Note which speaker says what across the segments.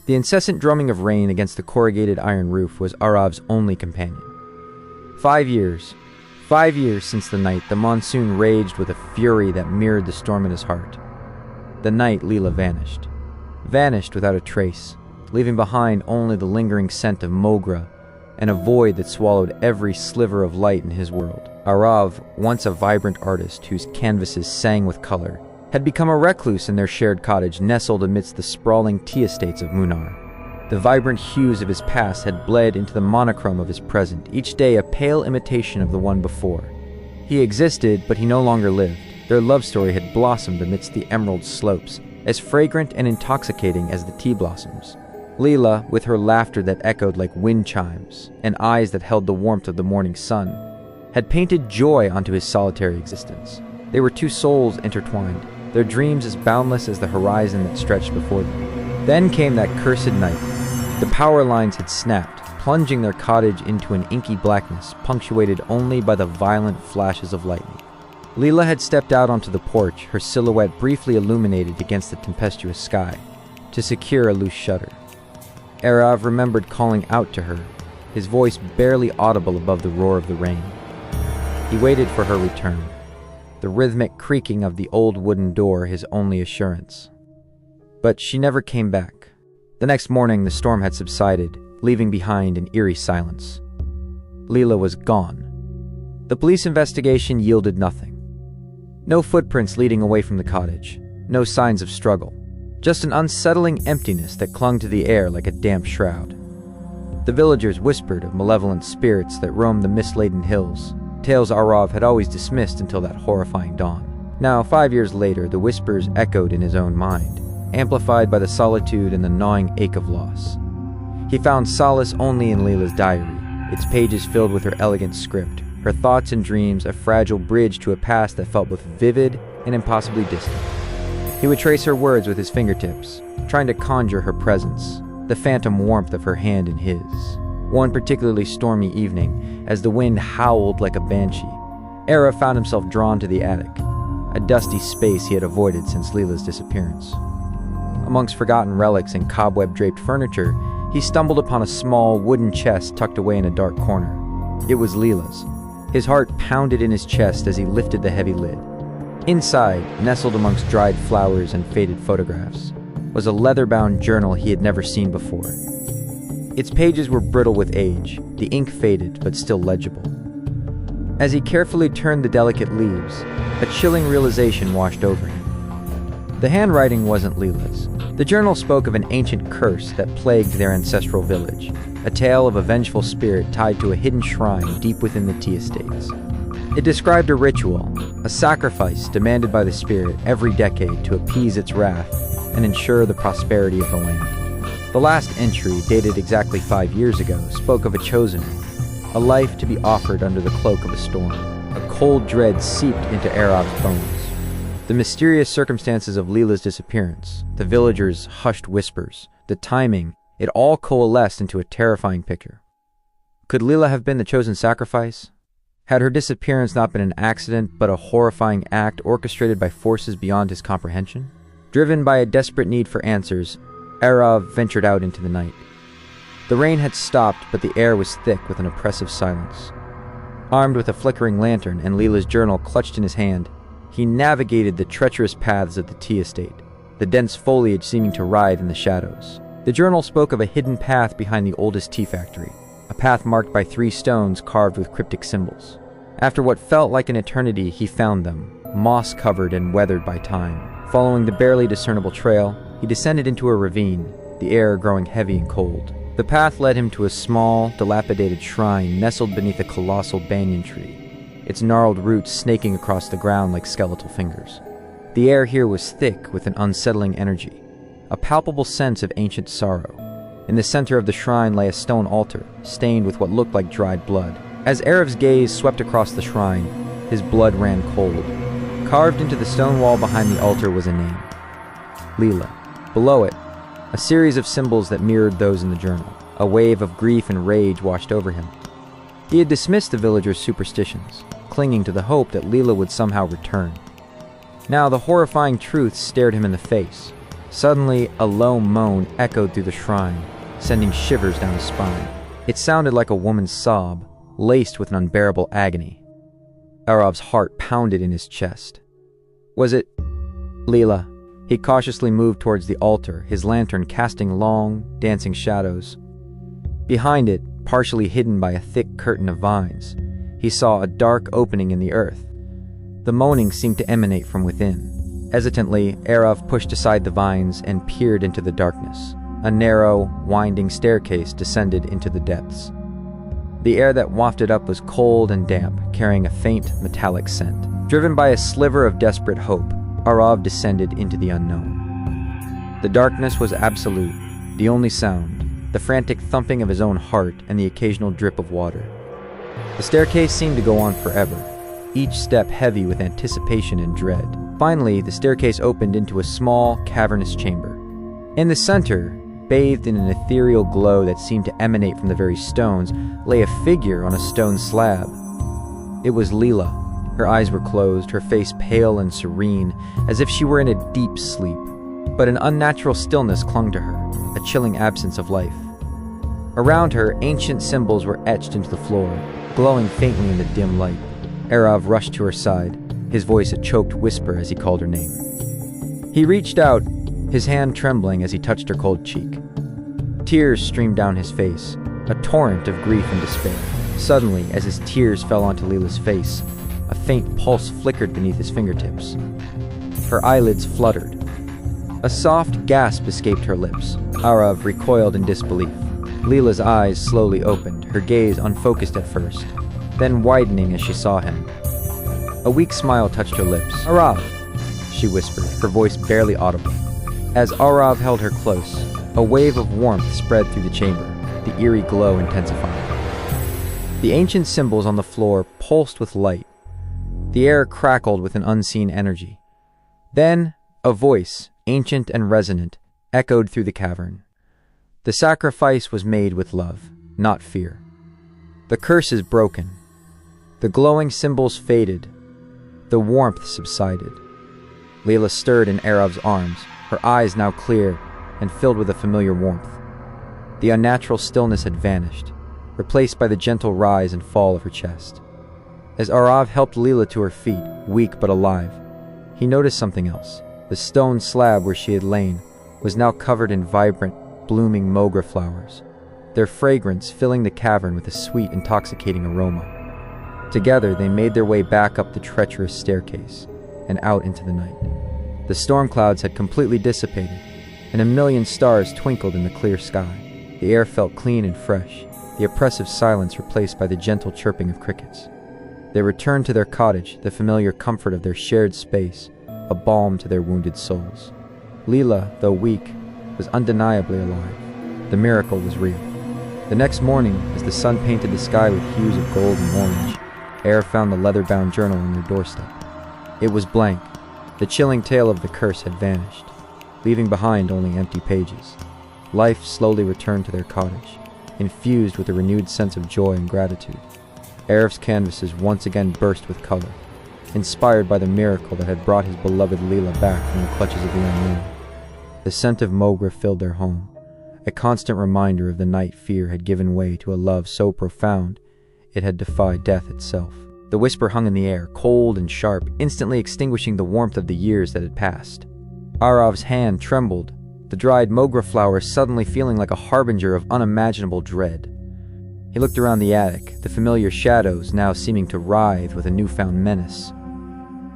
Speaker 1: The incessant drumming of rain against the corrugated iron roof was Aarav's only companion. 5 years. 5 years since the night the monsoon raged with a fury that mirrored the storm in his heart. The night Leela vanished. Vanished without a trace, leaving behind only the lingering scent of Mogra and a void that swallowed every sliver of light in his world. Aarav, once a vibrant artist whose canvases sang with color, had become a recluse in their shared cottage nestled amidst the sprawling tea estates of Munnar. The vibrant hues of his past had bled into the monochrome of his present, each day a pale imitation of the one before. He existed, but he no longer lived. Their love story had blossomed amidst the emerald slopes, as fragrant and intoxicating as the tea blossoms. Leela, with her laughter that echoed like wind chimes, and eyes that held the warmth of the morning sun, had painted joy onto his solitary existence. They were two souls intertwined, their dreams as boundless as the horizon that stretched before them. Then came that cursed night. The power lines had snapped, plunging their cottage into an inky blackness, punctuated only by the violent flashes of lightning. Leela had stepped out onto the porch, her silhouette briefly illuminated against the tempestuous sky, to secure a loose shutter. Aarav remembered calling out to her, his voice barely audible above the roar of the rain. He waited for her return, the rhythmic creaking of the old wooden door his only assurance. But she never came back. The next morning the storm had subsided, leaving behind an eerie silence. Leela was gone. The police investigation yielded nothing. No footprints leading away from the cottage, no signs of struggle. Just an unsettling emptiness that clung to the air like a damp shroud. The villagers whispered of malevolent spirits that roamed the mist-laden hills, tales Aarav had always dismissed until that horrifying dawn. Now, 5 years later, the whispers echoed in his own mind, amplified by the solitude and the gnawing ache of loss. He found solace only in Leela's diary, its pages filled with her elegant script, her thoughts and dreams a fragile bridge to a past that felt both vivid and impossibly distant. He would trace her words with his fingertips, trying to conjure her presence, the phantom warmth of her hand in his. One particularly stormy evening, as the wind howled like a banshee, Aarav found himself drawn to the attic, a dusty space he had avoided since Leela's disappearance. Amongst forgotten relics and cobweb-draped furniture, he stumbled upon a small wooden chest tucked away in a dark corner. It was Leela's. His heart pounded in his chest as he lifted the heavy lid. Inside, nestled amongst dried flowers and faded photographs, was a leather-bound journal he had never seen before. Its pages were brittle with age, the ink faded but still legible. As he carefully turned the delicate leaves, a chilling realization washed over him. The handwriting wasn't Leela's. The journal spoke of an ancient curse that plagued their ancestral village, a tale of a vengeful spirit tied to a hidden shrine deep within the tea estates. It described a ritual, a sacrifice demanded by the spirit every decade to appease its wrath and ensure the prosperity of the land. The last entry, dated exactly 5 years ago, spoke of a chosen one, a life to be offered under the cloak of a storm. A cold dread seeped into Aarav's bones. The mysterious circumstances of Leela's disappearance, the villagers' hushed whispers, the timing, it all coalesced into a terrifying picture. Could Leela have been the chosen sacrifice? Had her disappearance not been an accident, but a horrifying act orchestrated by forces beyond his comprehension? Driven by a desperate need for answers, Aarav ventured out into the night. The rain had stopped, but the air was thick with an oppressive silence. Armed with a flickering lantern and Leela's journal clutched in his hand, he navigated the treacherous paths of the tea estate, the dense foliage seeming to writhe in the shadows. The journal spoke of a hidden path behind the oldest tea factory, a path marked by 3 stones carved with cryptic symbols. After what felt like an eternity, he found them, moss-covered and weathered by time. Following the barely discernible trail, he descended into a ravine, the air growing heavy and cold. The path led him to a small, dilapidated shrine nestled beneath a colossal banyan tree, its gnarled roots snaking across the ground like skeletal fingers. The air here was thick with an unsettling energy, a palpable sense of ancient sorrow. In the center of the shrine lay a stone altar, stained with what looked like dried blood. As Aarav's gaze swept across the shrine, his blood ran cold. Carved into the stone wall behind the altar was a name. Leela. Below it, a series of symbols that mirrored those in the journal. A wave of grief and rage washed over him. He had dismissed the villagers' superstitions, clinging to the hope that Leela would somehow return. Now the horrifying truth stared him in the face. Suddenly, a low moan echoed through the shrine, sending shivers down his spine. It sounded like a woman's sob, laced with an unbearable agony. Aarav's heart pounded in his chest. Was it Leela? He cautiously moved towards the altar, his lantern casting long, dancing shadows. Behind it, partially hidden by a thick curtain of vines, he saw a dark opening in the earth. The moaning seemed to emanate from within. Hesitantly, Aarav pushed aside the vines and peered into the darkness. A narrow, winding staircase descended into the depths. The air that wafted up was cold and damp, carrying a faint, metallic scent. Driven by a sliver of desperate hope, Aarav descended into the unknown. The darkness was absolute, the only sound, the frantic thumping of his own heart and the occasional drip of water. The staircase seemed to go on forever, each step heavy with anticipation and dread. Finally, the staircase opened into a small, cavernous chamber. In the center, bathed in an ethereal glow that seemed to emanate from the very stones, lay a figure on a stone slab. It was Leela. Her eyes were closed, her face pale and serene, as if she were in a deep sleep. But an unnatural stillness clung to her, a chilling absence of life. Around her, ancient symbols were etched into the floor, glowing faintly in the dim light. Aarav rushed to her side, his voice a choked whisper as he called her name. He reached out, his hand trembling as he touched her cold cheek. Tears streamed down his face, a torrent of grief and despair. Suddenly, as his tears fell onto Leela's face, a faint pulse flickered beneath his fingertips. Her eyelids fluttered. A soft gasp escaped her lips. Aarav recoiled in disbelief. Leela's eyes slowly opened, her gaze unfocused at first, then widening as she saw him. A weak smile touched her lips. "Aarav," she whispered, her voice barely audible. As Aarav held her close, a wave of warmth spread through the chamber, the eerie glow intensifying. The ancient symbols on the floor pulsed with light. The air crackled with an unseen energy. Then, a voice, ancient and resonant, echoed through the cavern. The sacrifice was made with love, not fear. The curse is broken. The glowing symbols faded. The warmth subsided. Leela stirred in Aarav's arms, her eyes now clear and filled with a familiar warmth. The unnatural stillness had vanished, replaced by the gentle rise and fall of her chest. As Aarav helped Leela to her feet, weak but alive, he noticed something else. The stone slab where she had lain was now covered in vibrant, blooming Mogra flowers, their fragrance filling the cavern with a sweet, intoxicating aroma. Together, they made their way back up the treacherous staircase and out into the night. The storm clouds had completely dissipated, and a million stars twinkled in the clear sky. The air felt clean and fresh, the oppressive silence replaced by the gentle chirping of crickets. They returned to their cottage, the familiar comfort of their shared space, a balm to their wounded souls. Leela, though weak, was undeniably alive. The miracle was real. The next morning, as the sun painted the sky with hues of gold and orange, Aarav found the leather-bound journal on their doorstep. It was blank. The chilling tale of the curse had vanished, leaving behind only empty pages. Life slowly returned to their cottage, infused with a renewed sense of joy and gratitude. Aarav's canvases once again burst with color, inspired by the miracle that had brought his beloved Leela back from the clutches of the unknown. The scent of Mogra filled their home, a constant reminder of the night fear had given way to a love so profound it had defied death itself. The whisper hung in the air, cold and sharp, instantly extinguishing the warmth of the years that had passed. Aarav's hand trembled, the dried Mogra flowers suddenly feeling like a harbinger of unimaginable dread. He looked around the attic, the familiar shadows now seeming to writhe with a newfound menace.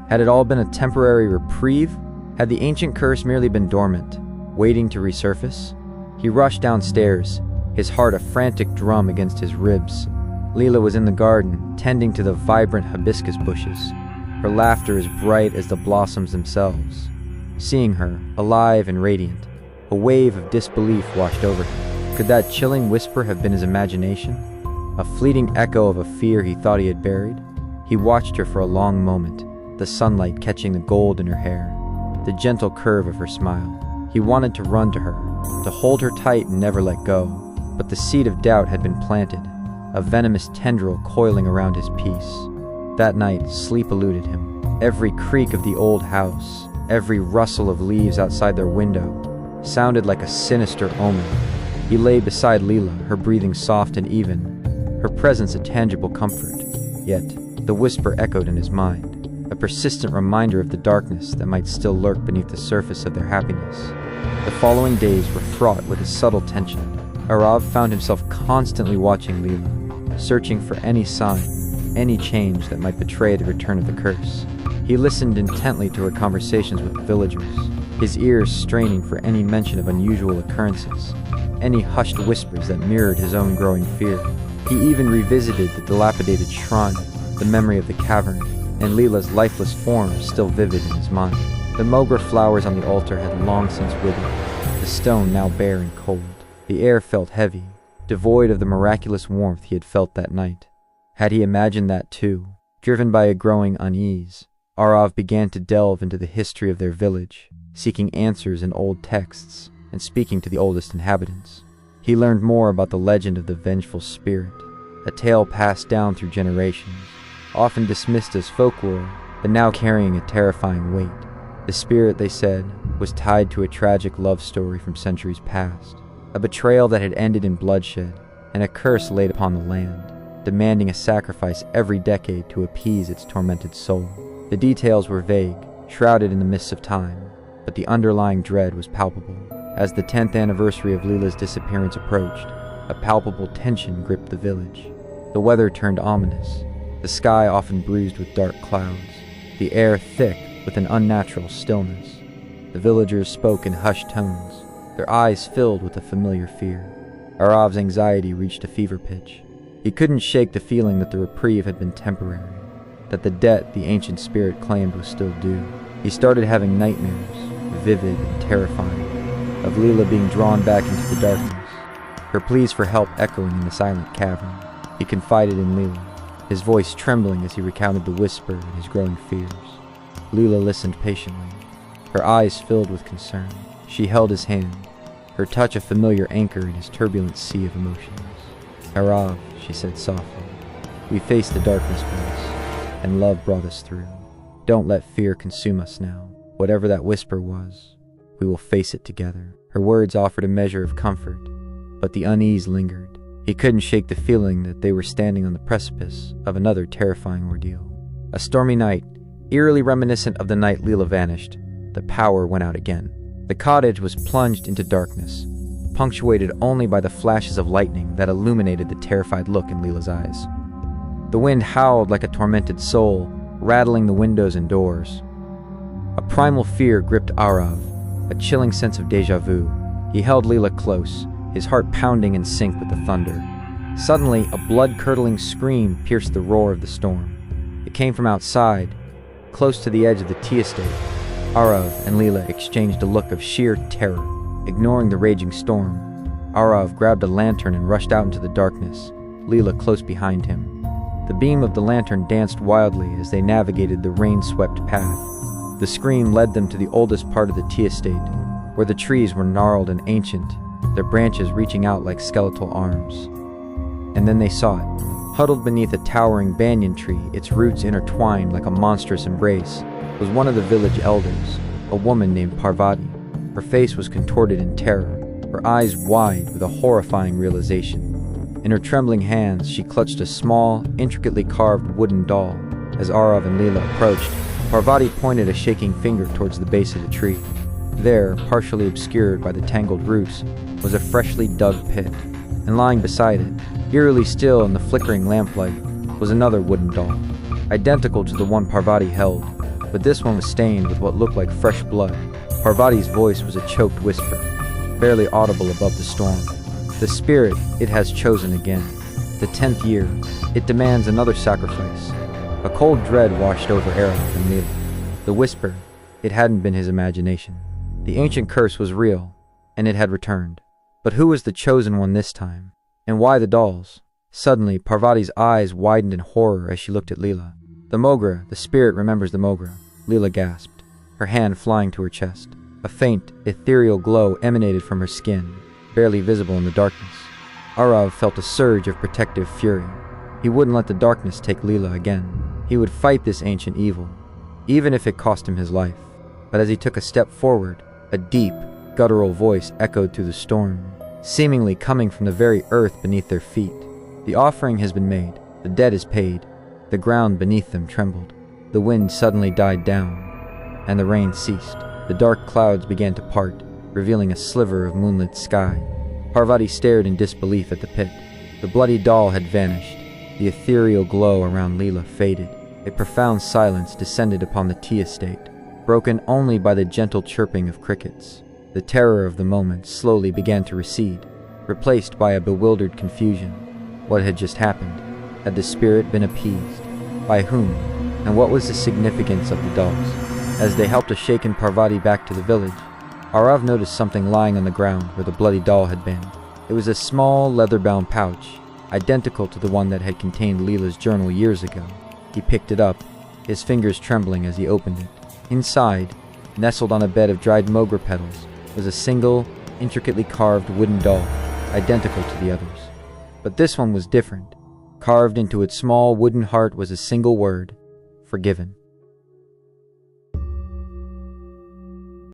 Speaker 1: Had it all been a temporary reprieve? Had the ancient curse merely been dormant, waiting to resurface? He rushed downstairs, his heart a frantic drum against his ribs. Leela was in the garden, tending to the vibrant hibiscus bushes, her laughter as bright as the blossoms themselves. Seeing her, alive and radiant, a wave of disbelief washed over him. Could that chilling whisper have been his imagination? A fleeting echo of a fear he thought he had buried? He watched her for a long moment, the sunlight catching the gold in her hair, the gentle curve of her smile. He wanted to run to her, to hold her tight and never let go, but the seed of doubt had been planted, a venomous tendril coiling around his peace. That night, sleep eluded him. Every creak of the old house, Every rustle of leaves outside their window sounded like a sinister omen. He lay beside Leela, her breathing soft and even, her presence a tangible comfort. Yet, the whisper echoed in his mind, a persistent reminder of the darkness that might still lurk beneath the surface of their happiness. The following days were fraught with a subtle tension. Aarav found himself constantly watching Leela, searching for any sign, any change that might betray the return of the curse. He listened intently to her conversations with the villagers, his ears straining for any mention of unusual occurrences, any hushed whispers that mirrored his own growing fear. He even revisited the dilapidated shrine, the memory of the cavern, and Leela's lifeless form still vivid in his mind. The Mogra flowers on the altar had long since withered, the stone now bare and cold. The air felt heavy, devoid of the miraculous warmth he had felt that night. Had he imagined that too? Driven by a growing unease, Aarav began to delve into the history of their village, seeking answers in old texts and speaking to the oldest inhabitants. He learned more about the legend of the vengeful spirit, a tale passed down through generations, often dismissed as folklore, but now carrying a terrifying weight. The spirit, they said, was tied to a tragic love story from centuries past, a betrayal that had ended in bloodshed, and a curse laid upon the land, demanding a sacrifice every decade to appease its tormented soul. The details were vague, shrouded in the mists of time, but the underlying dread was palpable. As the 10th anniversary of Leela's disappearance approached, a palpable tension gripped the village. The weather turned ominous, the sky often bruised with dark clouds, the air thick with an unnatural stillness. The villagers spoke in hushed tones, their eyes filled with a familiar fear. Aarav's anxiety reached a fever pitch. He couldn't shake the feeling that the reprieve had been temporary, that the debt the ancient spirit claimed was still due. He started having nightmares, vivid and terrifying, of Leela being drawn back into the darkness, her pleas for help echoing in the silent cavern. He confided in Leela, his voice trembling as he recounted the whisper and his growing fears. Leela listened patiently, her eyes filled with concern. She held his hand, her touch a familiar anchor in his turbulent sea of emotions. "Aarav," she said softly, "we faced the darkness once, and love brought us through. Don't let fear consume us now. Whatever that whisper was, we will face it together." Her words offered a measure of comfort, but the unease lingered. He couldn't shake the feeling that they were standing on the precipice of another terrifying ordeal. A stormy night, eerily reminiscent of the night Leela vanished, the power went out again. The cottage was plunged into darkness, punctuated only by the flashes of lightning that illuminated the terrified look in Leela's eyes. The wind howled like a tormented soul, rattling the windows and doors. A primal fear gripped Aarav, a chilling sense of déjà vu. He held Leela close, his heart pounding in sync with the thunder. Suddenly, a blood-curdling scream pierced the roar of the storm. It came from outside, close to the edge of the tea estate. Aarav and Leela exchanged a look of sheer terror. Ignoring the raging storm, Aarav grabbed a lantern and rushed out into the darkness, Leela close behind him. The beam of the lantern danced wildly as they navigated the rain-swept path. The scream led them to the oldest part of the tea estate, where the trees were gnarled and ancient, their branches reaching out like skeletal arms. And then they saw it. Huddled beneath a towering banyan tree, its roots intertwined like a monstrous embrace, was one of the village elders, a woman named Parvati. Her face was contorted in terror, her eyes wide with a horrifying realization. In her trembling hands, she clutched a small, intricately carved wooden doll. As Aarav and Leela approached, Parvati pointed a shaking finger towards the base of the tree. There, partially obscured by the tangled roots, was a freshly dug pit, and lying beside it, eerily still in the flickering lamplight, was another wooden doll, identical to the one Parvati held, but this one was stained with what looked like fresh blood. Parvati's voice was a choked whisper, barely audible above the storm. "The spirit, it has chosen again. The 10th year, it demands another sacrifice." A cold dread washed over Aarav and Leela. The whisper, it hadn't been his imagination. The ancient curse was real, and it had returned. But who was the chosen one this time? And why the dolls? Suddenly, Parvati's eyes widened in horror as she looked at Leela. "The Mogra, the spirit remembers the Mogra," Leela gasped, her hand flying to her chest. A faint, ethereal glow emanated from her skin, barely visible in the darkness. Aarav felt a surge of protective fury. He wouldn't let the darkness take Leela again. He would fight this ancient evil, even if it cost him his life. But as he took a step forward, a deep, guttural voice echoed through the storm, seemingly coming from the very earth beneath their feet. The offering has been made, the debt is paid. The ground beneath them trembled. The wind suddenly died down, and the rain ceased. The dark clouds began to part, revealing a sliver of moonlit sky. Parvati stared in disbelief at the pit. The bloody doll had vanished. The ethereal glow around Leela faded. A profound silence descended upon the tea estate, broken only by the gentle chirping of crickets. The terror of the moment slowly began to recede, replaced by a bewildered confusion. What had just happened? Had the spirit been appeased? By whom? And what was the significance of the dolls? As they helped a shaken Parvati back to the village, Aarav noticed something lying on the ground where the bloody doll had been. It was a small, leather-bound pouch, identical to the one that had contained Leela's journal years ago. He picked it up, his fingers trembling as he opened it. Inside, nestled on a bed of dried Mogra petals, was a single, intricately carved wooden doll, identical to the others. But this one was different. Carved into its small wooden heart was a single word: forgiven.